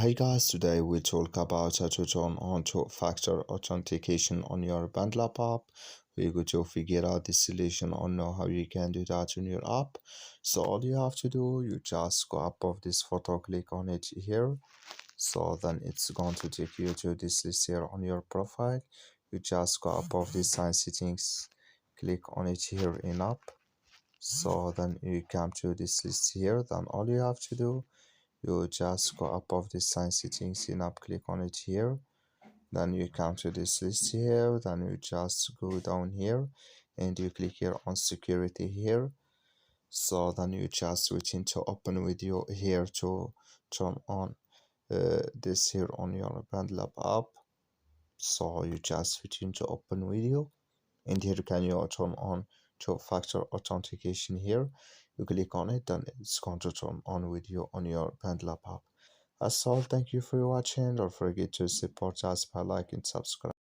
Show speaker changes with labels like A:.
A: Hi guys, today we talk about how to turn on two-factor authentication on your BandLab app. We're going to figure out the solution or know how you can do that in your app. So all you have to do, you just go above this photo, click on it here. So then it's going to take you to this list here on your profile. You just go above the sign settings, click on it here in app. So then you come to this list here. Then all you have to do, you just go above the sign settings in app, click on it here. Then you come to this list here. Then you just go down here and you click here on security here. So then you just switch into open video here to turn on this here on your BandLab app. So you just switch into open video, and here can you turn on two-factor authentication here. You click on it, then it's going to turn on video on your BandLab app. That's all. Thank you for watching. Don't forget to support us by liking and subscribe.